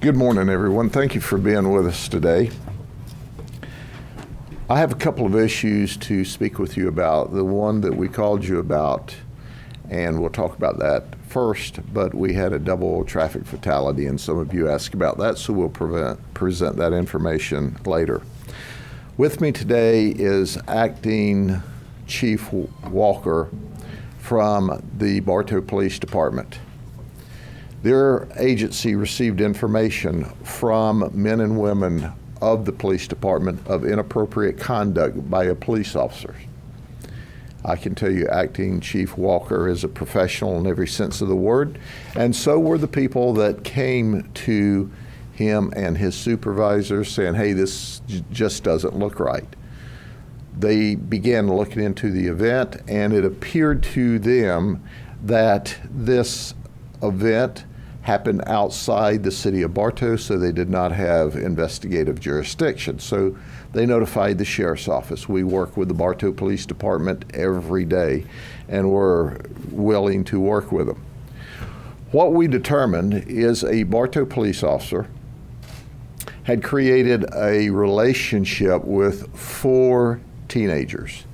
Good morning, everyone. Thank you for being with us today. I have a couple of issues to speak with you about. The one that we called you about, and we'll talk about that first, but we had a double traffic fatality, and some of you asked about that, so we'll present that information later. With me today is Acting Chief Walker from the Bartow Police Department. Their agency received information from men and women of the police department of inappropriate conduct by a police officer. I can tell you Acting Chief Walker is a professional in every sense of the word, and so were the people that came to him and his supervisors saying, hey, this just doesn't look right. They began looking into the event, and it appeared to them that this event happened outside the city of Bartow, so they did not have investigative jurisdiction. So they notified the sheriff's office. We work with the Bartow Police Department every day, and we're willing to work with them. What we determined is a Bartow police officer had created a relationship with 4 teenagers.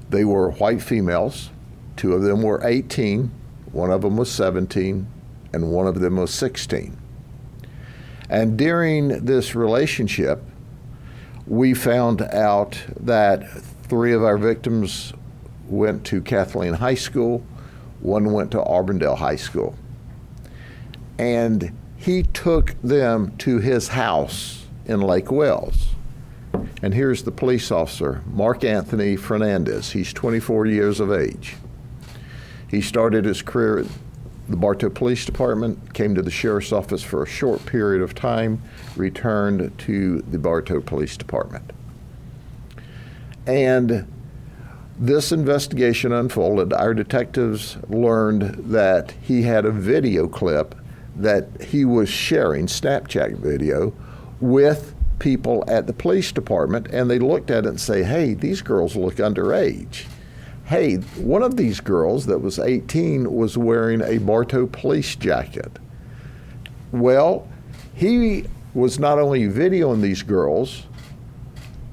They were white females. 2 of them were 18, 1 of them was 17, and 1 of them was 16. And during this relationship, we found out that 3 of our victims went to Kathleen High School, 1 went to Auburndale High School. And he took them to his house in Lake Wells. And here's the police officer, Mark Anthony Fernandez. He's 24 years of age. He started his career at the Bartow Police Department, came to the sheriff's office for a short period of time, returned to the Bartow Police Department. And this investigation unfolded. Our detectives learned that he had a video clip that he was sharing, Snapchat video, with people at the police department, and they looked at it and say, hey, these girls look underage. Hey, one of these girls that was 18 was wearing a Bartow police jacket. Well, he was not only videoing these girls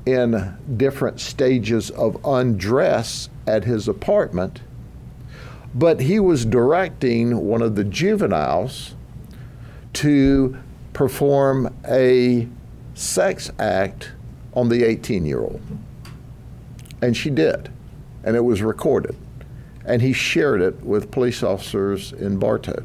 in different stages of undress at his apartment, but he was directing one of the juveniles to perform a sex act on the 18-year-old. And she did. And it was recorded. And he shared it with police officers in Bartow.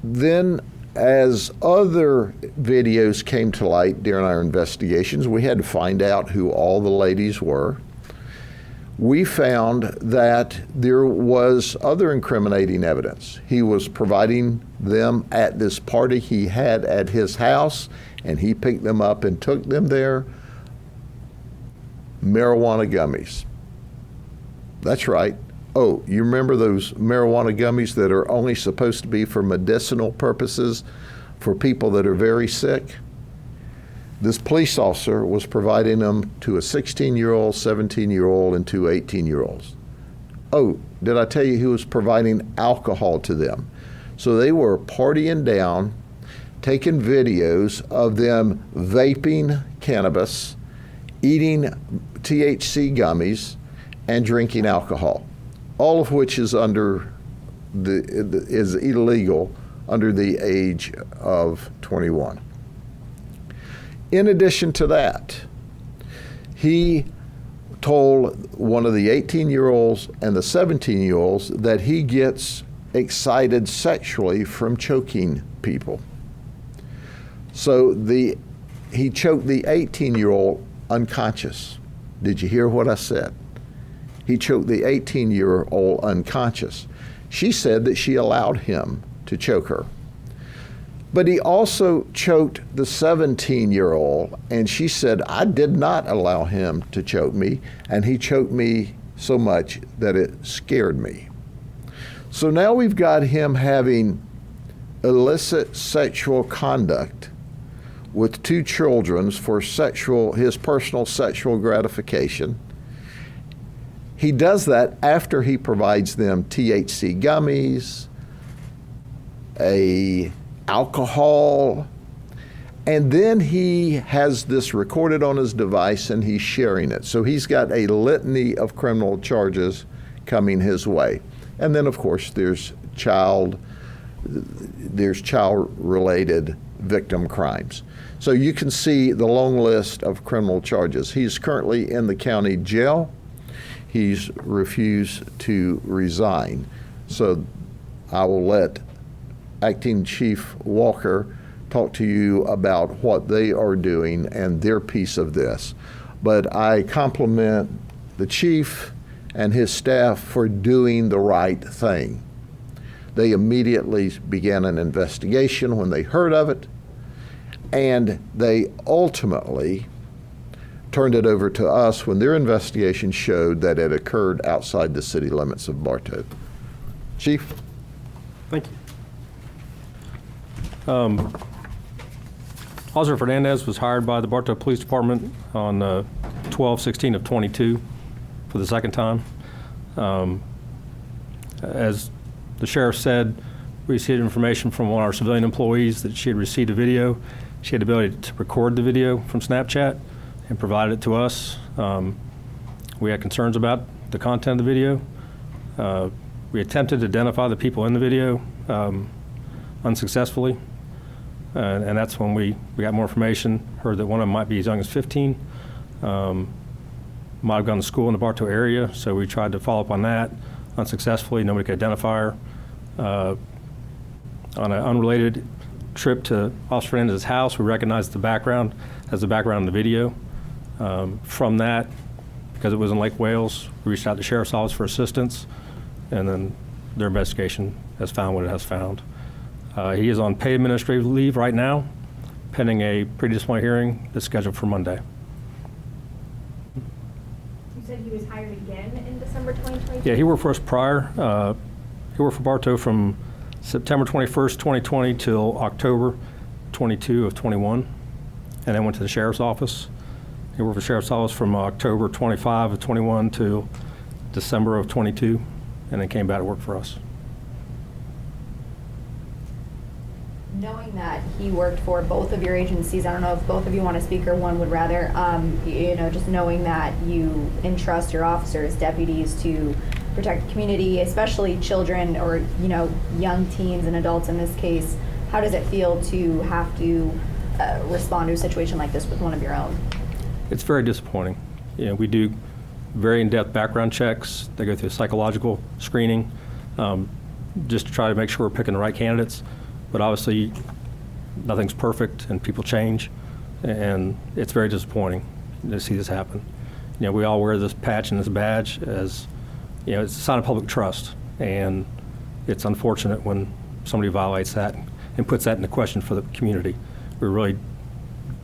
Then, as other videos came to light during our investigations, we had to find out who all the ladies were. We found that there was other incriminating evidence. He was providing them at this party he had at his house, and he picked them up and took them there. Marijuana gummies. That's right. Oh, you remember those marijuana gummies that are only supposed to be for medicinal purposes for people that are very sick? This police officer was providing them to a 16-year-old, 17-year-old, and 2 18-year-olds. Oh, did I tell you he was providing alcohol to them? So they were partying down, taking videos of them vaping cannabis, eating THC gummies, and drinking alcohol, all of which is is illegal under the age of 21. In addition to that, he told one of the 18-year-olds and the 17-year-olds that he gets excited sexually from choking people. So he choked the 18-year-old unconscious. Did you hear what I said? He choked the 18-year-old unconscious. She said that she allowed him to choke her. But he also choked the 17-year-old, and she said, I did not allow him to choke me, and he choked me so much that it scared me. So now we've got him having illicit sexual conduct with 2 children for his personal sexual gratification. He does that after he provides them THC gummies, a alcohol. And then he has this recorded on his device and he's sharing it. So he's got a litany of criminal charges coming his way. And then, of course, there's child-related victim crimes. So you can see the long list of criminal charges. He's currently in the county jail. He's refused to resign. So I will let Acting Chief Walker talk to you about what they are doing and their piece of this. But I compliment the chief and his staff for doing the right thing. They immediately began an investigation when they heard of it, and they ultimately turned it over to us when their investigation showed that it occurred outside the city limits of Bartow. Chief? Thank you. Officer Fernandez was hired by the Bartow Police Department on 12/16 of 22 for the second time. As the sheriff said, we received information from one of our civilian employees that she had received a video. She had the ability to record the video from Snapchat and provide it to us. We had concerns about the content of the video. We attempted to identify the people in the video unsuccessfully. And that's when we got more information, heard that one of them might be as young as 15, might have gone to school in the Bartow area, so we tried to follow up on that unsuccessfully. Nobody could identify her. On an unrelated trip to Officer Fernandez's house, we recognized the background as the background in the video. From that, because it was in Lake Wales, we reached out to the Sheriff's Office for assistance, and then their investigation has found what it has found. He is on paid administrative leave right now, pending a pre-disciplinary hearing that's scheduled for Monday. You said he was hired again in December 2022? Yeah, he worked for us prior. He worked for Bartow from September 21st, 2020 till October 22 of 21, and then went to the Sheriff's Office. He worked for the Sheriff's Office from October 25 of 21 to December of 22, and then came back to work for us. Knowing that he worked for both of your agencies, I don't know if both of you want to speak or one would rather, just knowing that you entrust your officers, deputies, to protect the community, especially children or, young teens and adults in this case, how does it feel to have to respond to a situation like this with one of your own? It's very disappointing. We do very in-depth background checks. They go through psychological screening just to try to make sure we're picking the right candidates. But obviously, nothing's perfect, and people change, and it's very disappointing to see this happen. We all wear this patch and this badge as, it's a sign of public trust, and it's unfortunate when somebody violates that and puts that into question for the community. We really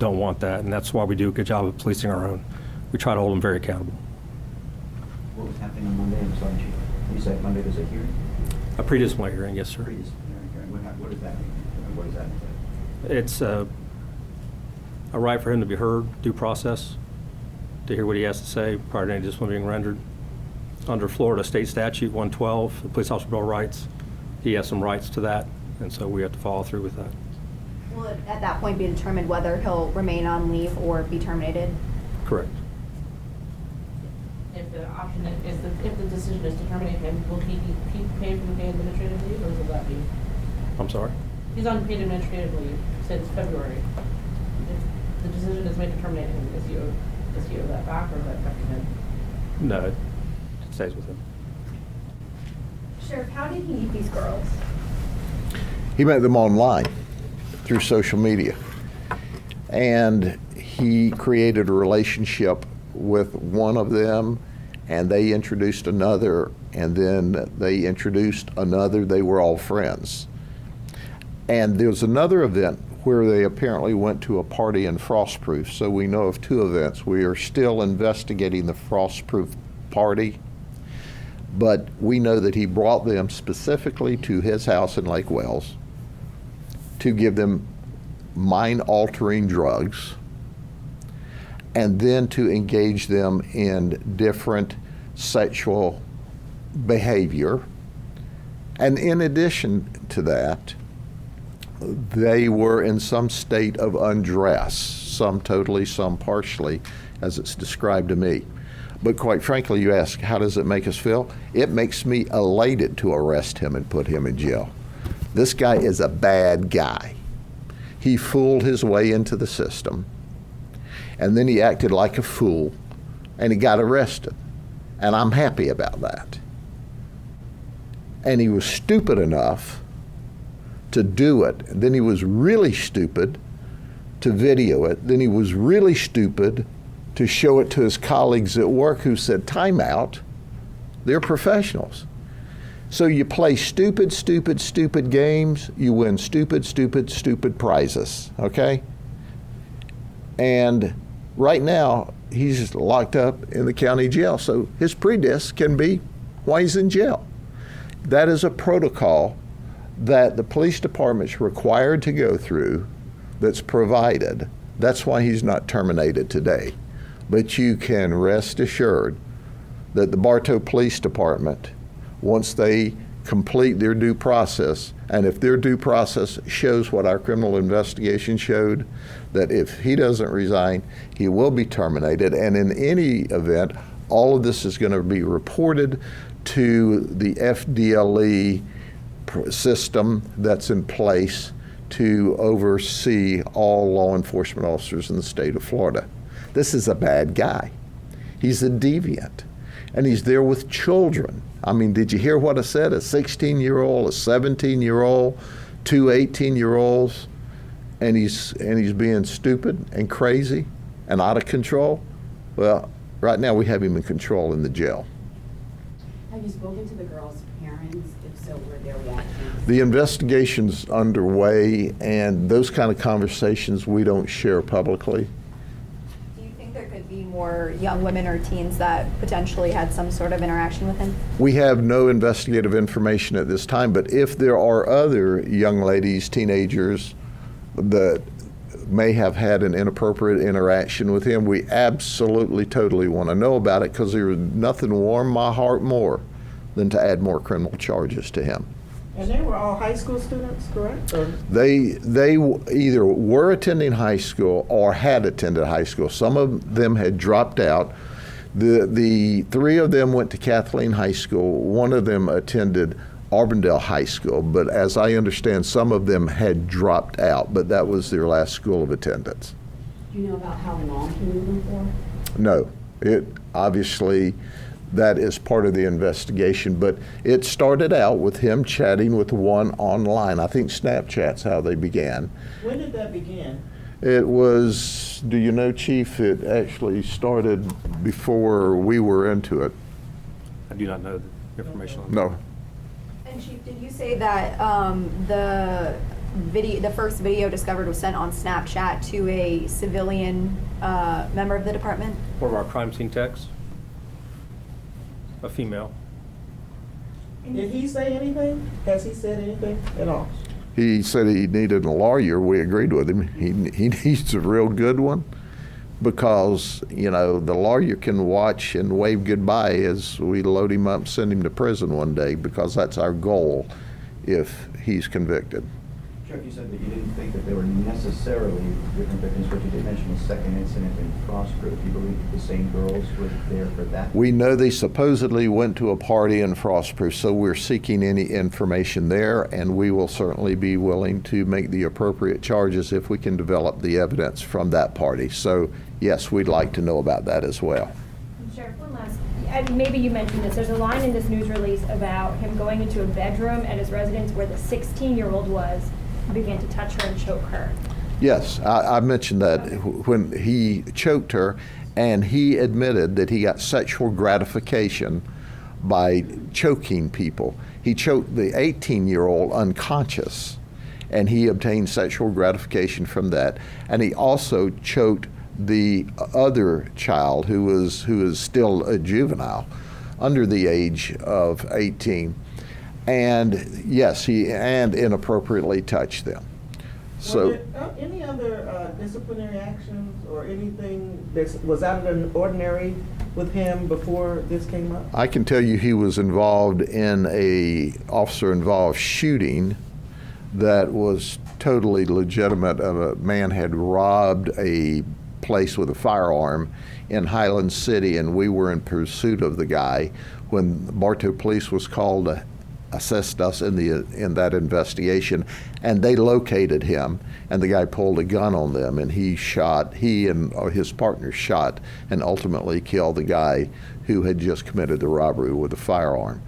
don't want that, and that's why we do a good job of policing our own. We try to hold them very accountable. What was happening on Monday? I'm sorry, Chief. You said Monday was a hearing? A pre-disciplinary hearing, yes, sir. Pre-disciplinary hearing. What does that mean? What does that entail? It's a right for him to be heard, due process, to hear what he has to say prior to any discipline being rendered. Under Florida State Statute 112, the Police Officer Bill of Rights, he has some rights to that, and so we have to follow through with that. Will it at that point be determined whether he'll remain on leave or be terminated? Correct. If the option is, if the decision is to terminate him, will he keep paid from paid administrative leave, or will that be? I'm sorry? He's on paid administrative leave since February. If the decision is made to terminate him, does he owe that back, or is that affecting him? No, it stays with him. Sheriff, how did he meet these girls? He met them online through social media, and he created a relationship with one of them, and they introduced another, and then they introduced another. They were all friends. And there was another event where they apparently went to a party in Frostproof. So we know of two events. We are still investigating the Frostproof party, but we know that he brought them specifically to his house in Lake Wales to give them mind-altering drugs, and then to engage them in different sexual behavior. And in addition to that, they were in some state of undress, some totally, some partially, as it's described to me. But quite frankly, you ask, how does it make us feel? It makes me elated to arrest him and put him in jail. This guy is a bad guy. He fooled his way into the system, and then he acted like a fool, and he got arrested. And I'm happy about that. And he was stupid enough to do it. Then he was really stupid to video it. Then he was really stupid to show it to his colleagues at work who said, time out. They're professionals. So you play stupid, stupid, stupid games, you win stupid, stupid, stupid prizes, okay? And right now, he's locked up in the county jail, so his pre-disc can be why he's in jail. That is a protocol that the police department's required to go through that's provided. That's why he's not terminated today. But you can rest assured that the Bartow Police Department, once they complete their due process, and if their due process shows what our criminal investigation showed, that if he doesn't resign, he will be terminated. And in any event, all of this is going to be reported to the FDLE system that's in place to oversee all law enforcement officers in the state of Florida. This is a bad guy. He's a deviant. And he's there with children. I mean, did you hear what I said? A 16-year-old, a 17-year-old, two 18-year-olds, and he's being stupid and crazy and out of control? Well, right now we have him in control in the jail. Have you spoken to the girls' parents? If so, were their reactions? The investigation's underway, and those kind of conversations we don't share publicly. Do you think there could be more young women or teens that potentially had some sort of interaction with him? We have no investigative information at this time, but if there are other young ladies, teenagers, that may have had an inappropriate interaction with him, we absolutely, totally want to know about it, because there is nothing warm my heart more than to add more criminal charges to him. And they were all high school students, correct? Or? They either were attending high school or had attended high school. Some of them had dropped out. The three of them went to Kathleen High School. One of them attended Auburndale High School, but as I understand, some of them had dropped out, but that was their last school of attendance. Do you know about how long he knew them for? No, it obviously, that is part of the investigation, but it started out with him chatting with one online. I think Snapchat's how they began. When did that begin? It was, do you know, Chief, it actually started before we were into it. I do not know the information on that. No. And Chief, did you say that the first video discovered was sent on Snapchat to a civilian member of the department? One of our crime scene techs, a female. Did he say anything? Has he said anything at all? He said he needed a lawyer. We agreed with him. He needs a real good one, because, you know, the lawyer can watch and wave goodbye as we load him up, send him to prison one day, because that's our goal if he's convicted. Sheriff, you said that you didn't think that they were necessarily different victims, but you did mention the second incident in Frostproof. Do you believe that the same girls were there for that? We know they supposedly went to a party in Frostproof, so we're seeking any information there, and we will certainly be willing to make the appropriate charges if we can develop the evidence from that party. So, yes, we'd like to know about that as well. Sheriff, one last, and maybe you mentioned this, there's a line in this news release about him going into a bedroom at his residence where the 16-year-old was, began to touch her and choke her. Yes, I mentioned that when he choked her, and he admitted that he got sexual gratification by choking people. He choked the 18-year-old unconscious, and he obtained sexual gratification from that. And he also choked the other child who is still a juvenile, under the age of 18. And yes, he inappropriately touched them. So, were there any other disciplinary actions or anything that was out of the ordinary with him before this came up? I can tell you he was involved in a officer-involved shooting that was totally legitimate. A man had robbed a place with a firearm in Highland City, and we were in pursuit of the guy when Bartow Police was called to assist us in that investigation, and they located him, and the guy pulled a gun on them, and he and his partner shot and ultimately killed the guy who had just committed the robbery with a firearm.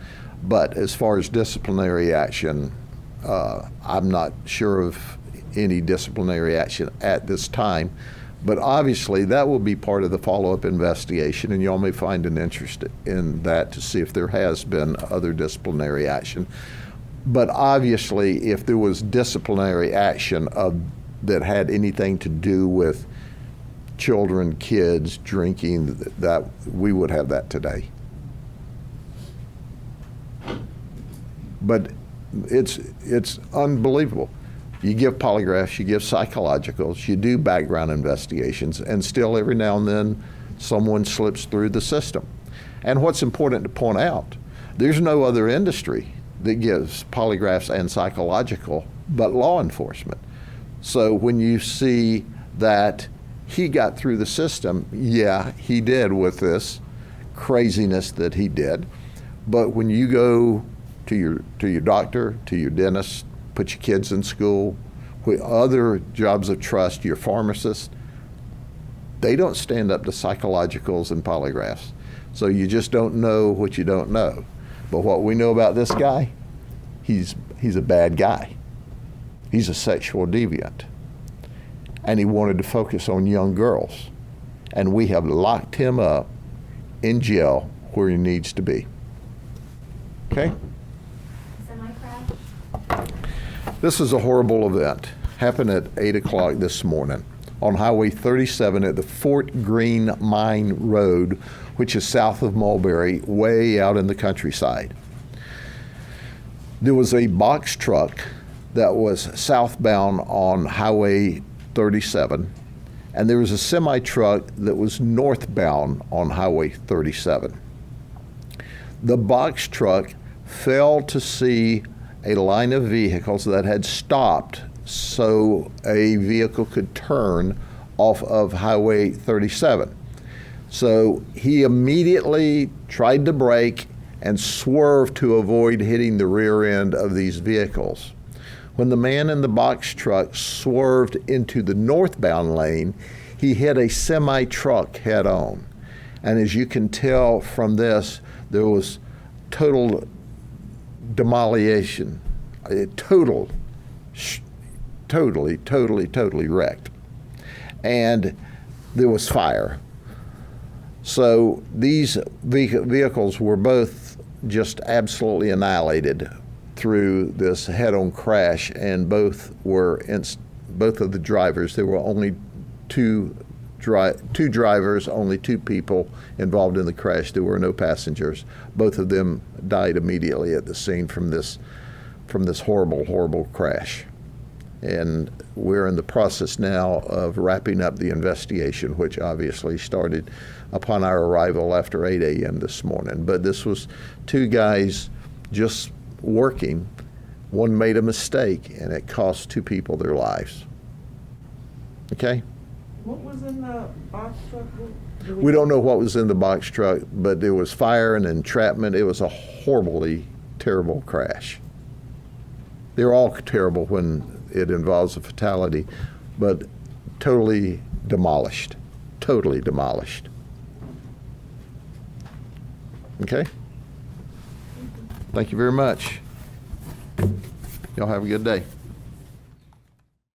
But as far as disciplinary action, I'm not sure of any disciplinary action at this time, but obviously that will be part of the follow-up investigation, and y'all may find an interest in that to see if there has been other disciplinary action. But obviously, if there was disciplinary action that had anything to do with children, kids, drinking, that we would have that today. But it's unbelievable. You give polygraphs, you give psychologicals, you do background investigations, and still every now and then someone slips through the system. And what's important to point out, there's no other industry that gives polygraphs and psychological but law enforcement. So when you see that he got through the system, yeah, he did with this craziness that he did. But when you go to your doctor, to your dentist, put your kids in school, with other jobs of trust, your pharmacist, they don't stand up to psychologicals and polygraphs. So you just don't know what you don't know. But what we know about this guy, he's a bad guy. He's a sexual deviant. And he wanted to focus on young girls. And we have locked him up in jail where he needs to be. Okay? Semi-crash? This is a horrible event. Happened at 8 o'clock this morning on Highway 37 at the Fort Greene Mine Road, which is south of Mulberry, way out in the countryside. There was a box truck that was southbound on Highway 37, and there was a semi-truck that was northbound on Highway 37. The box truck failed to see a line of vehicles that had stopped so a vehicle could turn off of Highway 37. So he immediately tried to brake and swerved to avoid hitting the rear end of these vehicles. When the man in the box truck swerved into the northbound lane, he hit a semi-truck head on. And as you can tell from this, there was total demolition, totally wrecked. And there was fire. So these vehicles were both just absolutely annihilated through this head-on crash, and both of the drivers, there were only two drivers, only two people involved in the crash. There were no passengers. Both of them died immediately at the scene from this horrible crash. And we're in the process now of wrapping up the investigation, which obviously started upon our arrival after 8 a.m. this morning. But this was two guys just working. One made a mistake, and it cost two people their lives. Okay? What was in the box truck? We don't know what was in the box truck, but there was fire and entrapment. It was a horribly terrible crash. They're all terrible when it involves a fatality, but totally demolished. Totally demolished. Okay? Thank you very much. Y'all have a good day.